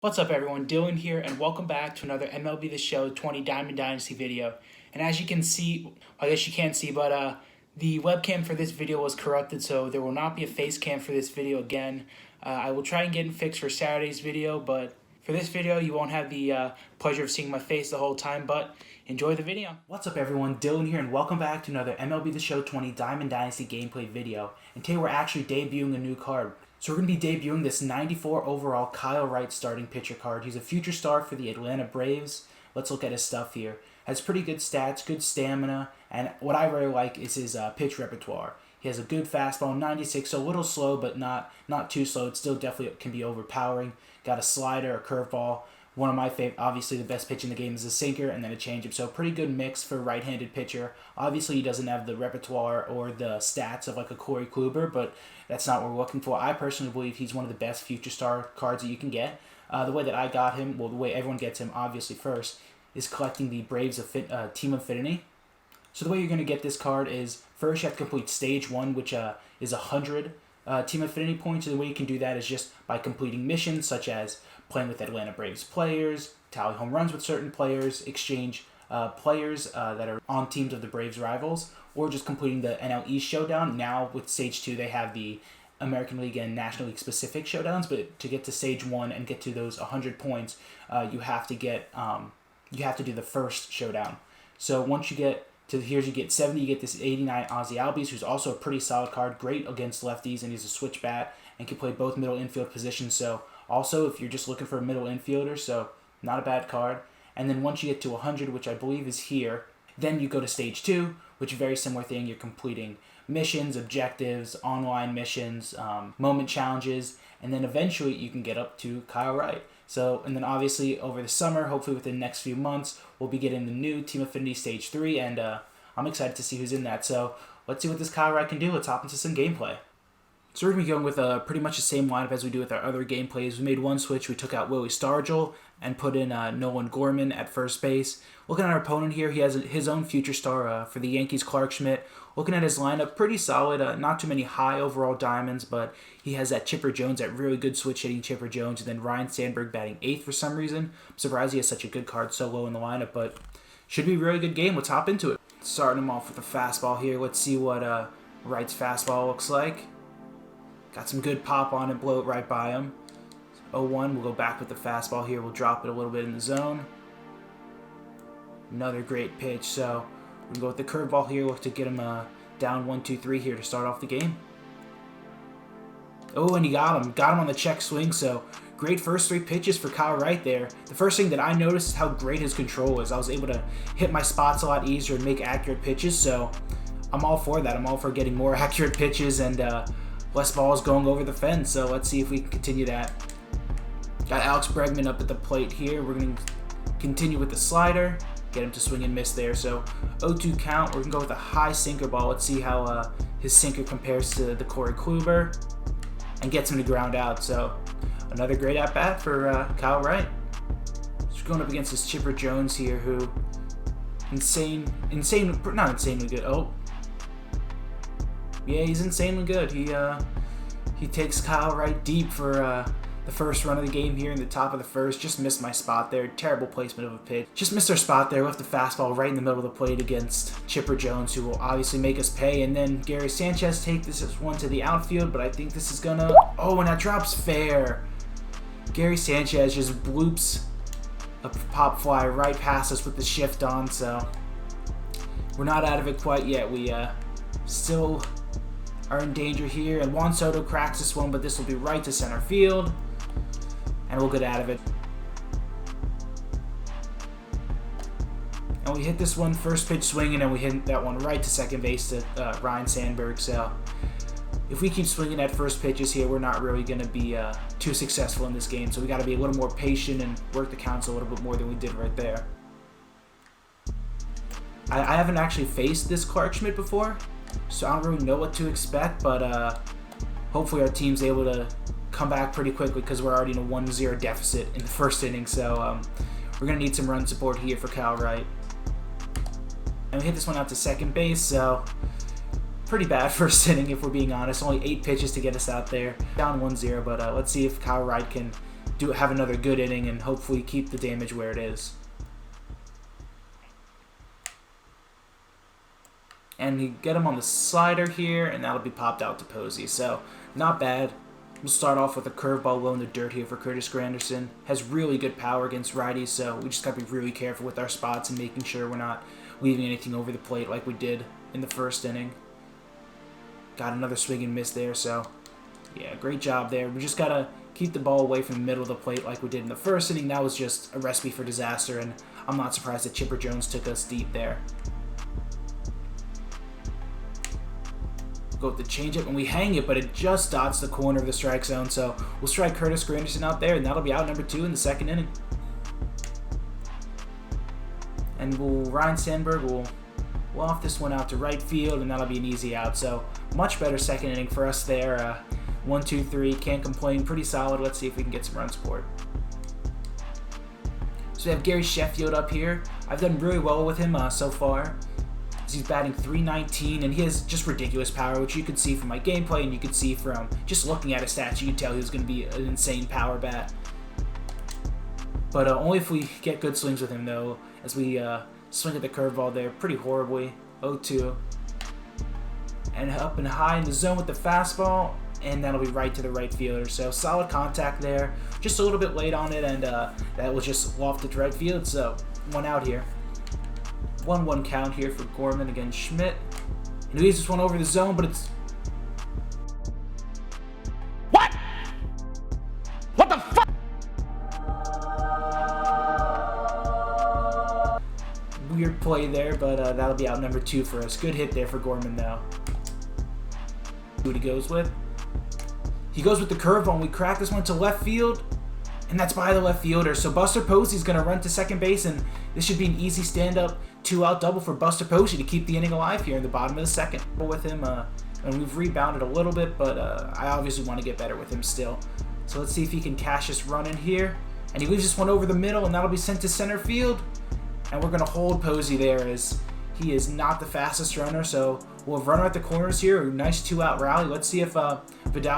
What's up everyone, Dylan here, and welcome back to another MLB The Show 20 Diamond Dynasty video. And as you can see, I guess you can't see, but the webcam for this video was corrupted, so there will not be a face cam for this video again. I will try and get it fixed for Saturday's video, but for this video you won't have the pleasure of seeing my face the whole time, but enjoy the video. What's up everyone, Dylan here, and welcome back to another MLB The Show 20 Diamond Dynasty gameplay video. And today we're actually debuting a new card. So we're going to be debuting this 94 overall Kyle Wrigt starting pitcher card. He's a future star for the Atlanta Braves. Let's look at his stuff here. Has pretty good stats, good stamina, and what I really like is his pitch repertoire. He has a good fastball, 96, so a little slow, but not too slow. It still definitely can be overpowering. Got a slider, a curveball. One of my favorite, obviously the best pitch in the game is a sinker, and then a changeup. So pretty good mix for a right-handed pitcher. Obviously he doesn't have the repertoire or the stats of like a Corey Kluber, but that's not what we're looking for. I personally believe he's one of the best future star cards that you can get. The way that I got him, well, the way everyone gets him, obviously first, is collecting the Braves Team Affinity. So the way you're going to get this card is first you have to complete Stage 1, which is 100 Team Affinity points. And the way you can do that is just by completing missions such as playing with Atlanta Braves players, tally home runs with certain players, exchange players that are on teams of the Braves rivals, or just completing the NL East showdown. Now with Stage 2 they have the American League and National League specific showdowns, but to get to Stage 1 and get to those 100 points, you have to do the first showdown. So once you get to here, you get 70, you get this 89 Ozzy Albies, who's also a pretty solid card, great against lefties, and he's a switch bat and can play both middle infield positions. So also if you're just looking for a middle infielder, so not a bad card. And then once you get to 100, which I believe is here, then you go to Stage 2, which is a very similar thing. You're completing missions, objectives, online missions, moment challenges, and then eventually you can get up to Kyle Wright. So, and then obviously over the summer, hopefully within the next few months, we'll be getting the new Team Affinity Stage 3, and I'm excited to see who's in that. So let's see what this Kyle Wright can do. Let's hop into some gameplay. So we're going to be going with pretty much the same lineup as we do with our other gameplays. We made one switch. We took out Willie Stargell and put in Nolan Gorman at first base. Looking at our opponent here, he has his own future star for the Yankees, Clark Schmidt. Looking at his lineup, pretty solid. Not too many high overall diamonds, but he has that Chipper Jones, that really good switch-hitting Chipper Jones, and then Ryan Sandberg batting 8th for some reason. I'm surprised he has such a good card so low in the lineup, but should be a really good game. Let's hop into it. Starting him off with the fastball here. Let's see what Wright's fastball looks like. Got some good pop on it, blow it right by him. 0-1, we'll go back with the fastball here. We'll drop it a little bit in the zone. Another great pitch. So we can go with the curveball here. Look to get him down 1-2-3 here to start off the game. Oh, and he got him. Got him on the check swing. So great first 3 pitches for Kyle Wright there. The first thing that I noticed is how great his control is. I was able to hit my spots a lot easier and make accurate pitches. So I'm all for that. I'm all for getting more accurate pitches and less balls going over the fence. So let's see if we can continue that. Got Alex Bregman up at the plate here. We're going to continue with the slider. Get him to swing and miss there. So 0-2 count. We're going to go with a high sinker ball. Let's see how his sinker compares to the Corey Kluber. And gets him to ground out. So another great at-bat for Kyle Wright. Just going up against this Chipper Jones here, who not insanely good. Oh, yeah, he's insanely good. He takes Kyle Wright deep for the first run of the game here in the top of the first. Just missed my spot there. Terrible placement of a pitch. Just missed our spot there. Left the fastball right in the middle of the plate against Chipper Jones, who will obviously make us pay. And then Gary Sanchez take this one to the outfield, but I think this is gonna... Oh, and that drops fair. Gary Sanchez just bloops a pop fly right past us with the shift on, so we're not out of it quite yet. We still are in danger here, and Juan Soto cracks this one, but this will be right to center field, and we'll get out of it. And we hit this one first pitch swinging, and we hit that one right to second base to Ryan Sandberg. So if we keep swinging at first pitches here, we're not really going to be too successful in this game. So we got to be a little more patient and work the counts a little bit more than we did right there. I haven't actually faced this Clark Schmidt before, so I don't really know what to expect, but hopefully our team's able to come back pretty quickly because we're already in a 1-0 deficit in the first inning. So we're going to need some run support here for Kyle Wright. And we hit this one out to second base, so pretty bad first inning if we're being honest. Only 8 pitches to get us out there. Down 1-0, but let's see if Kyle Wright can have another good inning and hopefully keep the damage where it is. And we get him on the slider here, and that'll be popped out to Posey. So, not bad. We'll start off with a curveball low in the dirt here for Curtis Granderson. Has really good power against righties, so we just got to be really careful with our spots and making sure we're not leaving anything over the plate like we did in the first inning. Got another swing and miss there, so yeah, great job there. We just got to keep the ball away from the middle of the plate like we did in the first inning. That was just a recipe for disaster, and I'm not surprised that Chipper Jones took us deep there. Go with the changeup, and we hang it, but it just dots the corner of the strike zone, so we'll strike Curtis Granderson out there, and that'll be out number 2 in the second inning. And Ryan Sandberg will loft this one out to right field, and that'll be an easy out, so much better second inning for us there. 1, 2, 3, can't complain, pretty solid. Let's see if we can get some runs for it. So we have Gary Sheffield up here. I've done really well with him so far. He's batting .319, and he has just ridiculous power, which you could see from my gameplay, and you could see from just looking at his stats. You can tell he was going to be an insane power bat. But only if we get good swings with him, though, as we swing at the curveball there pretty horribly. 0-2. And up and high in the zone with the fastball, and that'll be right to the right fielder. So solid contact there. Just a little bit late on it, and that was just lofted to right field, so 1 out here. 1-1 count here for Gorman against Schmidt. And he leaves this one over the zone, but it's... What? What the fuck? Weird play there, but that'll be out number 2 for us. Good hit there for Gorman, though. What he goes with? He goes with the curveball, and we crack this one to left field. And that's by the left fielder. So Buster Posey's going to run to second base, and this should be an easy stand-up 2-out double for Buster Posey to keep the inning alive here in the bottom of the second. With him, and we've rebounded a little bit, but I obviously want to get better with him still. So let's see if he can cash this run in here. And he leaves this one over the middle, and that'll be sent to center field. And we're going to hold Posey there, as he is not the fastest runner. So we'll have runner at the corners here. A nice 2-out rally. Let's see if Vidal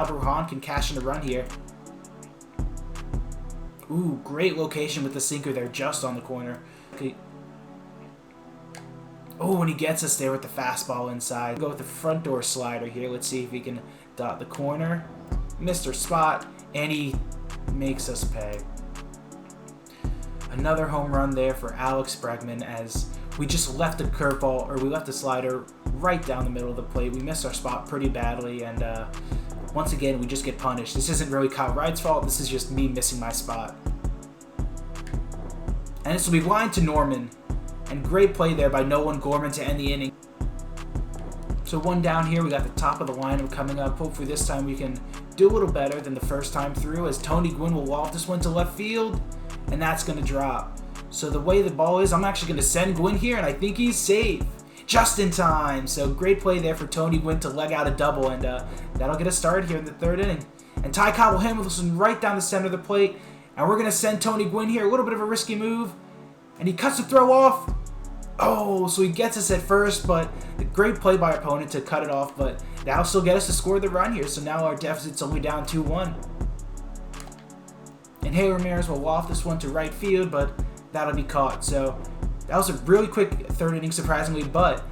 Brujan can cash in a run here. Ooh, great location with the sinker there, just on the corner. Okay. Oh, and he gets us there with the fastball inside. Go with the front door slider here. Let's see if he can dot the corner. Mr. Spot, and he makes us pay. Another home run there for Alex Bregman, as we just left the curveball, or we left the slider right down the middle of the plate. We missed our spot pretty badly, and once again, we just get punished. This isn't really Kyle Wright's fault. This is just me missing my spot. And this will be lined to Norman. And great play there by Nolan Gorman to end the inning. So 1 down here. We got the top of the lineup coming up. Hopefully this time we can do a little better than the first time through, as Tony Gwynn will loft this one to left field. And that's going to drop. So the way the ball is, I'm actually going to send Gwynn here, and I think he's safe. Just in time. So great play there for Tony Gwynn to leg out a double, and that'll get us started here in the 3rd inning. And Ty Cobb will handle this one right down the center of the plate, and we're going to send Tony Gwynn here. A little bit of a risky move, and he cuts the throw off. Oh, so he gets us at first, but the great play by our opponent to cut it off, but that'll still get us to score the run here. So now our deficit's only down 2-1. And Hey Ramirez will loft this one to right field, but that'll be caught. So that was a really quick 3rd inning, surprisingly, but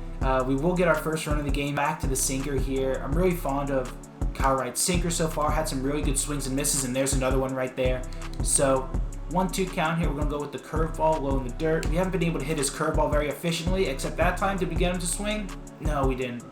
we will get our first run of the game. Back to the sinker here. I'm really fond of Kyle Wright's sinker so far. Had some really good swings and misses, and there's another one right there. So 1-2 count here. We're going to go with the curveball low in the dirt. We haven't been able to hit his curveball very efficiently, except that time. Did we get him to swing? No, we didn't.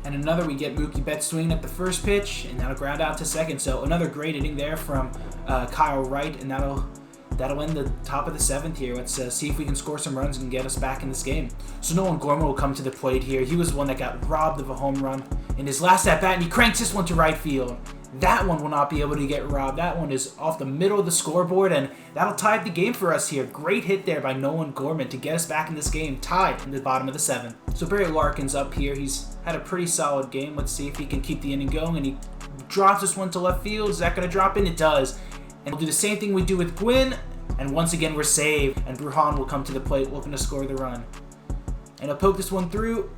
And another, we get Mookie Betts swinging at the first pitch, and that'll ground out to second. So another great inning there from Kyle Wright, and that'll end the top of the 7th here. Let's see if we can score some runs and get us back in this game. So Nolan Gorman will come to the plate here. He was the one that got robbed of a home run in his last at-bat, and he cranks this one to right field. That one will not be able to get robbed. That one is off the middle of the scoreboard, and that'll tie the game for us here. Great hit there by Nolan Gorman to get us back in this game, tied in the bottom of the 7th. So Barry Larkin's up here. He's had a pretty solid game. Let's see if he can keep the inning going, and he drops this one to left field. Is that going to drop in? It does. And we'll do the same thing we do with Gwynn, and once again we're saved, and Brujan will come to the plate looking to score the run. And he'll poke this one through,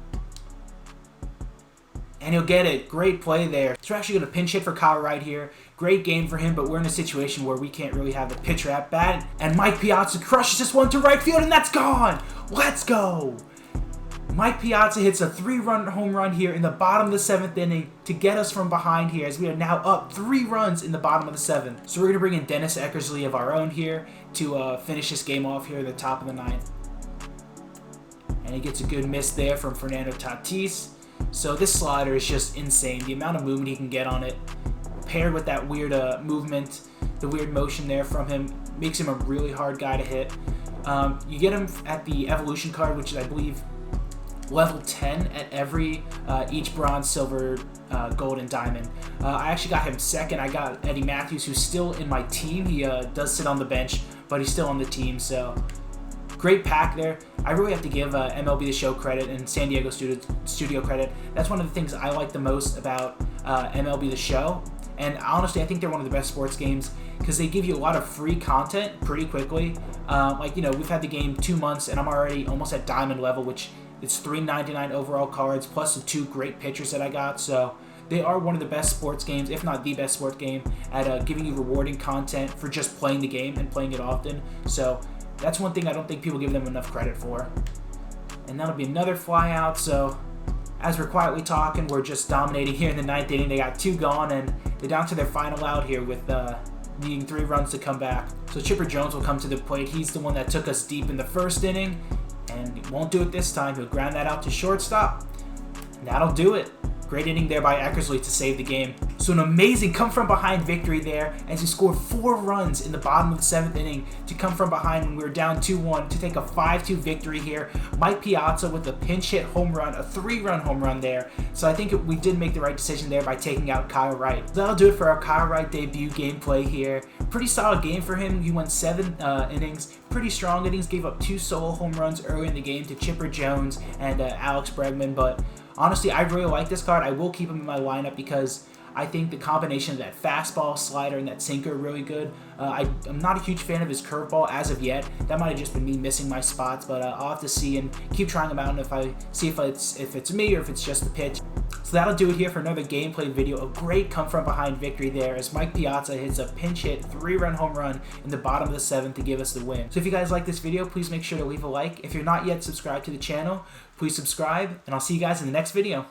and he'll get it. Great play there. So we're actually going to pinch hit for Kyle Wright here. Great game for him, but we're in a situation where we can't really have the pitcher at bat. And Mike Piazza crushes this one to right field, and that's gone. Let's go. Mike Piazza hits a 3-run home run here in the bottom of the 7th inning to get us from behind here, as we are now up 3 runs in the bottom of the 7th. So we're going to bring in Dennis Eckersley of our own here to finish this game off here at the top of the 9th. And he gets a good miss there from Fernando Tatis. So this slider is just insane. The amount of movement he can get on it, paired with that weird movement, the weird motion there from him, makes him a really hard guy to hit. You get him at the evolution card, which is, I believe, level 10 at every each bronze, silver, gold, and diamond. I actually got him second. I got Eddie Matthews, who's still in my team. He does sit on the bench, but he's still on the team. So great pack there. I really have to give MLB The Show credit and San Diego Studio credit. That's one of the things I like the most about MLB The Show. And honestly, I think they're one of the best sports games because they give you a lot of free content pretty quickly. We've had the game 2 months, and I'm already almost at diamond level, which it's $3.99 overall cards, plus the 2 great pitchers that I got. So they are one of the best sports games, if not the best sports game, at giving you rewarding content for just playing the game and playing it often. So that's one thing I don't think people give them enough credit for. And that'll be another fly out. So as we're quietly talking, we're just dominating here in the 9th inning. They got 2 gone, and they're down to their final out here with needing 3 runs to come back. So Chipper Jones will come to the plate. He's the one that took us deep in the 1st inning, and he won't do it this time. He'll ground that out to shortstop. And that'll do it. Great inning there by Eckersley to save the game. So an amazing come-from-behind victory there as he scored 4 runs in the bottom of the 7th inning to come from behind when we were down 2-1 to take a 5-2 victory here. Mike Piazza with a pinch hit home run, a 3-run home run there. So I think we did make the right decision there by taking out Kyle Wright. So that'll do it for our Kyle Wright debut gameplay here. Pretty solid game for him. He went 7 innings. Pretty strong innings. Gave up 2 solo home runs early in the game to Chipper Jones and Alex Bregman, but honestly, I really like this card. I will keep him in my lineup because I think the combination of that fastball, slider, and that sinker are really good. I'm not a huge fan of his curveball as of yet. That might have just been me missing my spots, but I'll have to see and keep trying them out, and if I see if it's me or if it's just the pitch. So that'll do it here for another gameplay video. A great come-from-behind victory there as Mike Piazza hits a pinch hit 3-run home run in the bottom of the 7th to give us the win. So if you guys like this video, please make sure to leave a like. If you're not yet subscribed to the channel, please subscribe, and I'll see you guys in the next video.